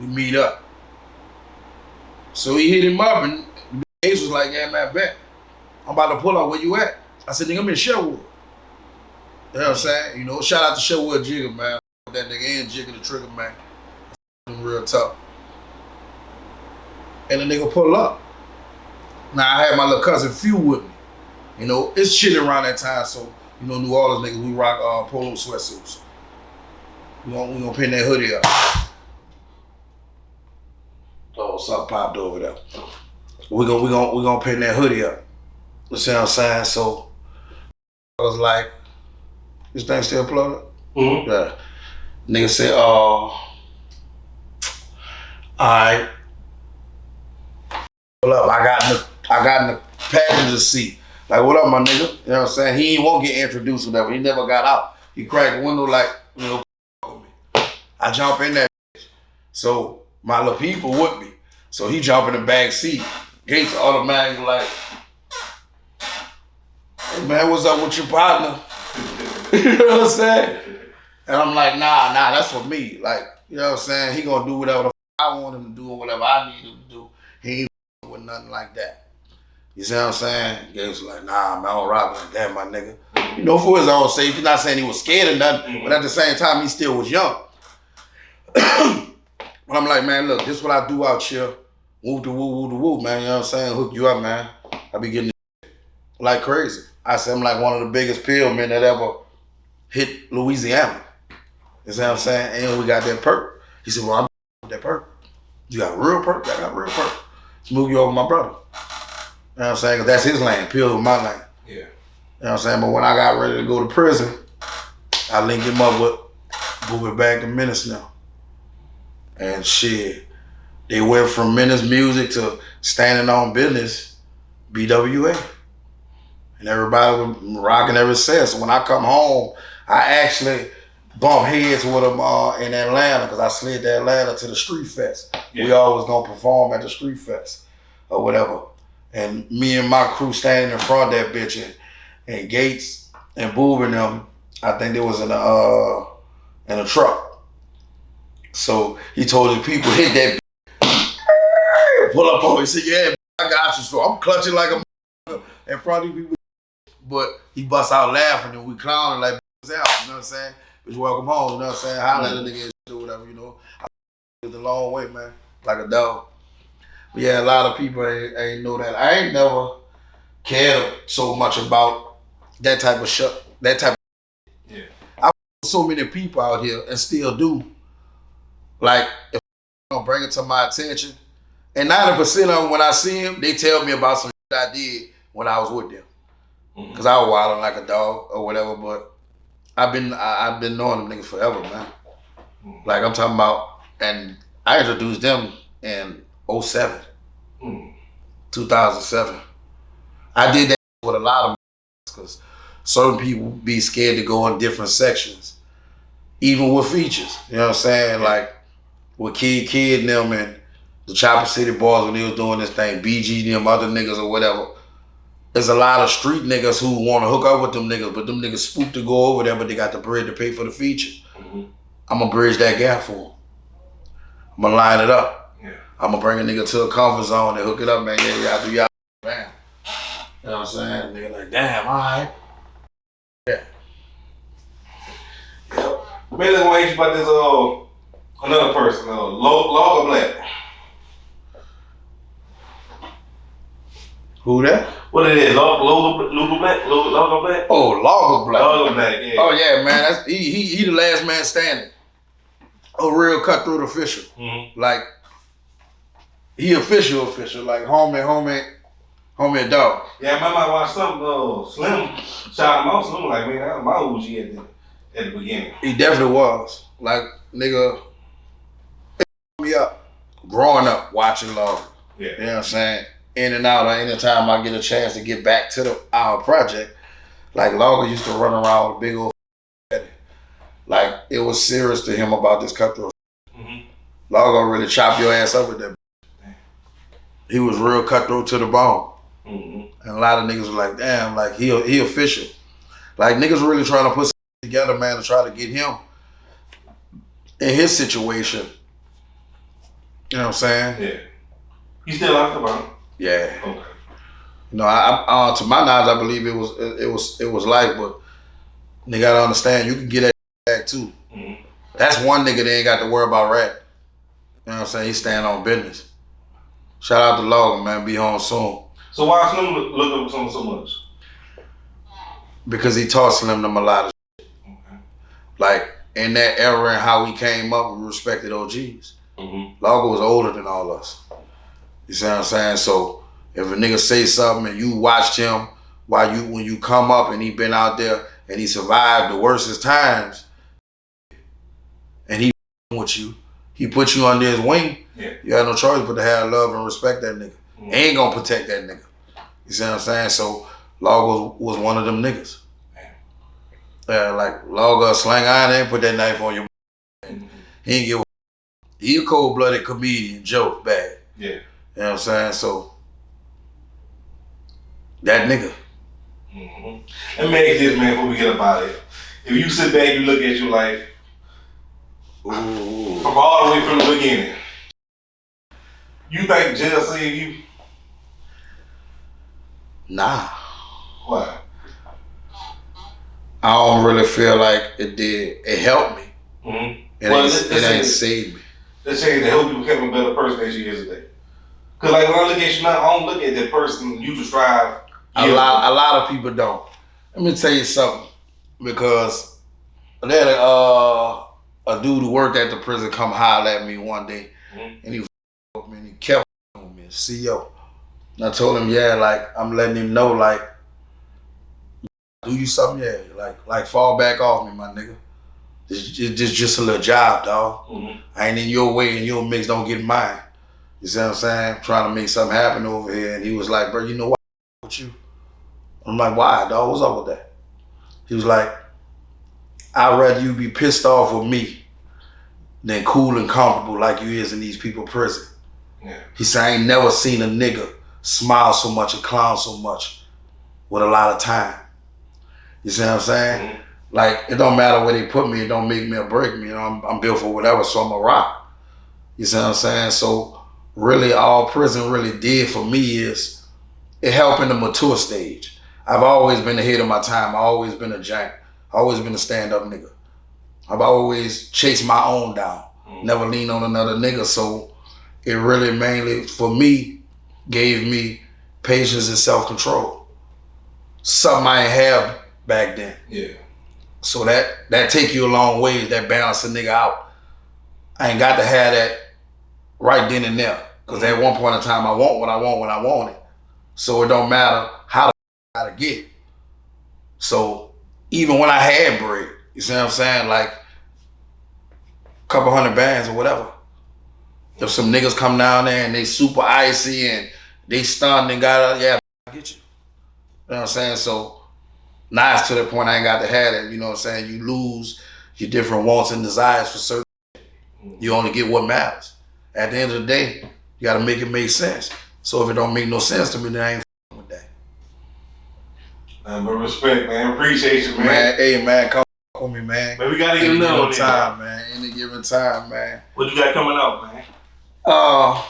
We meet up. So he hit him up and Ace was like, yeah, man, bet. I'm about to pull up, where you at? I said, nigga, I'm in Sherwood. You know what I'm saying? You know, shout out to Sherwood Jigg, man. That nigga and Jigg the Trigger, man. Them real tough. And the nigga pull up. Now I had my little cousin Few with me. You know, it's chilling around that time, so, you know, New Orleans niggas, we rock polo sweatsuits. We gonna pin that hoodie up. Oh, popped over there. We gonna pin that hoodie up. You see what I'm saying? So I was like, this thing still plugged? Mm-hmm. Yeah. Nigga said, alright. Pull up. I got in the passenger seat. Like, what up, my nigga? You know what I'm saying? He ain't won't get introduced or whatever. He never got out. He cracked the window like, you know, me. I jump in that bitch. So my little people with me. So he jump in the back seat. Gates automatically like, hey man, what's up with your partner? You know what I'm saying? And I'm like, nah, that's for me. Like, you know what I'm saying? He gonna do whatever the I want him to do or whatever I need him to do. He ain't with nothing like that. You see what I'm saying? Gates was like, nah, man, I don't rock like that, my nigga. You know, for his own safety. Not saying he was scared or nothing, but at the same time, he still was young. But I'm like, man, look, this is what I do out here. Whoop the whoop, whoop the whoop, man. You know what I'm saying? Hook you up, man. I be getting like crazy. I said I'm like one of the biggest pill men that ever hit Louisiana. You see what I'm saying? And we got that perk. He said, well, I'm with that perk. You got real perk? I got real perk. Let's move you over my brother. You know what I'm saying? Because that's his land. Pills was my land. Yeah. You know what I'm saying? But when I got ready to go to prison, I linked him up with moving back to Menace now. And shit, they went from Menace music to standing on business, BWA. And everybody was rocking ever since. When I come home, I actually bump heads with them in Atlanta because I slid to Atlanta to the Street Fest. Yeah. We always gonna perform at the Street Fest or whatever. And me and my crew standing in front of that bitch and Gates and Boob and them, I think they was in a truck. So he told his people, hit that bitch. Pull up on me. He said, yeah, I got you. So I'm clutching like a in front of these people. But he busts out laughing and we clowning like out, you know what I'm saying? Bitch, welcome home, you know what I'm saying? Holla at a nigga and shit or whatever, you know. It's a long way, man. Like a dog. But yeah, a lot of people ain't know that. I ain't never cared so much about that type of shit. That type of yeah. I so many people out here and still do. Like, if you know, bring it to my attention. And 90% of them, when I see them, they tell me about some shit I did when I was with them. Cause I was wilding like a dog or whatever, but I've been knowing them niggas forever, man. Like I'm talking about, and I introduced them in 07, 2007. I did that with a lot of because certain people be scared to go in different sections, even with features. You know what I'm saying? Like with Kid and them and the Chopper City Boys when they was doing this thing, BG them other niggas or whatever. There's a lot of street niggas who want to hook up with them niggas, but them niggas spook to go over there, but they got the bread to pay for the feature. I'm going to bridge that gap for them. I'm going to line it up. Yeah. I'm going to bring a nigga to a comfort zone and hook it up, man. Yeah, y'all do y'all. Bam. You know what I'm saying? Nigga like, damn, all right. Yeah. Basically, I want to ask you about this, another person, Log or Black. Who that? What it is? Log Black? Log Black? Oh, Log Black. Log Black, yeah. Oh yeah, man. That's he the last man standing. A real cutthroat official. Like he official. Like homie dog. Yeah, I remember I watched something Slim shout him out. Slim like, man, that was my OG at the beginning. He definitely was. Like nigga me up. Growing up watching Log. Yeah. You know what I'm saying? In and out, or anytime I get a chance to get back to our project, like Logger used to run around with a big old like it was serious to him about this cutthroat. Logger really chop your ass up with that. He was real cutthroat to the bone. And a lot of niggas were like, damn, like he official. Like niggas really trying to put something together, man, to try to get him in his situation. You know what I'm saying? Yeah. He still out the bone. Yeah. Okay. You know, I to my knowledge, I believe it was life, but they gotta understand you can get that back too. That's one nigga that ain't got to worry about rap. You know what I'm saying? He stand on business. Shout out to Logan, man. Be home soon. So why Slim look up with Slim so much? Because he taught Slim them a lot of shit. Okay. Like in that era and how we came up, we respected OGs. Logan was older than all us. You see what I'm saying? So if a nigga say something and you watched him when you come up and he been out there and he survived the worstest times and he with you, he put you under his wing, you had no choice but to have love and respect that nigga. Ain't gonna protect that nigga. You see what I'm saying? So Log was one of them niggas. Yeah, like Log slang iron and put that knife on your He ain't give a he a cold-blooded comedian, joke bad. Yeah. You know what I'm saying? So that nigga. Let me ask this, man, before we get up out of here. If you sit back, you look at your life from all the way from the beginning, you think jail saved you? Nah. Why? I don't really feel like it did. It helped me. It ain't saved me. Let's say to help you become a better person as you is today. Cause like when I look at you now, I don't look at that person you describe. A lot of people don't. Let me tell you something. Because there a dude who worked at the prison come holler at me one day, and he with me and he kept on me, CEO. And I told him, yeah, like I'm letting him know, like, do you something, yeah, like fall back off me, my nigga. This just a little job, dog. I ain't in your way and your mix don't get in mine. You see what I'm saying? Trying to make something happen over here. And he was like, bro, you know what with you? I'm like, why, dog? What's up with that? He was like, I'd rather you be pissed off with me than cool and comfortable like you is in these people prison. Yeah. He said, I ain't never seen a nigga smile so much and clown so much with a lot of time. You see what I'm saying? Like, it don't matter where they put me, it don't make me or break me. You know, I'm built for whatever, so I'm a rock. You see what I'm saying? So really all prison really did for me is it helped in the mature stage. I've always been ahead of my time. I've always been a jank. Always been a stand-up nigga. I've always chased my own down. Never leaned on another nigga. So it really mainly, for me, gave me patience and self-control. Something I ain't have back then. Yeah. So that take you a long ways, that balance a nigga out. I ain't got to have that right then and there. Because at one point in time, I want what I want when I want it. So it don't matter how to get it. So even when I had bread, you see what I'm saying? Like a couple $100 bands or whatever. If some niggas come down there and they super icy and they stunned and got yeah, I get you. You know what I'm saying? So now it's to the point I ain't got to have that. You know what I'm saying? You lose your different wants and desires for certain. You only get what matters. At the end of the day, you got to make it make sense. So if it don't make no sense to me, then I ain't with that. But respect, man. Appreciate you, man. Man, hey, man, come with me, man. But we got to get another time, man. Any given time, man. What you got coming out, man? I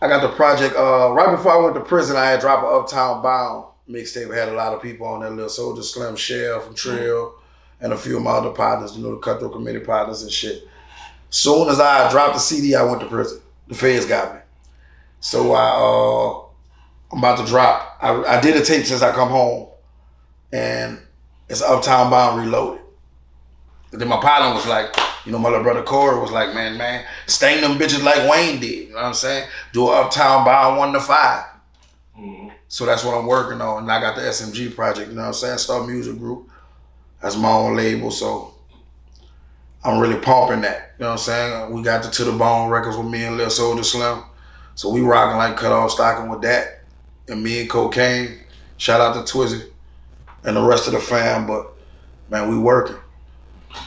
got the project. Right before I went to prison, I had dropped an Uptown Bound mixtape. Had a lot of people on that. Lil Soldier Slim, Shell from Trill, and a few of my other partners, you know, the Cutthroat Committee partners and shit. Soon as I dropped the CD, I went to prison. The feds got me. So I'm about to drop. I did a tape since I come home, and it's Uptown Bound Reloaded. And then my partner was like, you know, my little brother Corey was like, man, stain them bitches like Wayne did. You know what I'm saying? Do an Uptown Bound 1 to 5. So that's what I'm working on. And I got the SMG project, you know what I'm saying? Star Music Group. That's my own label, so I'm really pumping that. You know what I'm saying? We got the To The Bone records with me and Lil Soldier Slim. So we rocking like cut off stocking with that. And me and Cocaine. Shout out to Twizzy and the rest of the fam. But man, we working.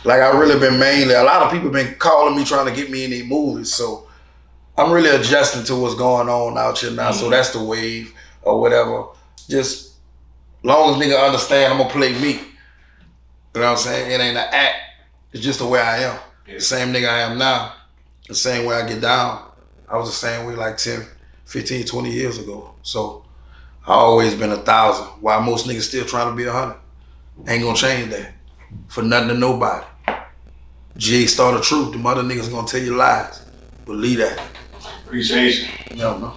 Like I really been mainly, a lot of people been calling me trying to get me in these movies. So I'm really adjusting to what's going on out here now. So that's the wave or whatever. Just long as nigga understand I'm gonna play me. You know what I'm saying? It ain't an act. It's just the way I am. The same nigga I am now. The same way I get down. I was the same way like 10, 15, 20 years ago. So I always been 1,000. While most niggas still trying to be 100. Ain't gonna change that. For nothing to nobody. Jigg started truth. The mother niggas gonna tell you lies. Believe that. Appreciation. Yeah, man.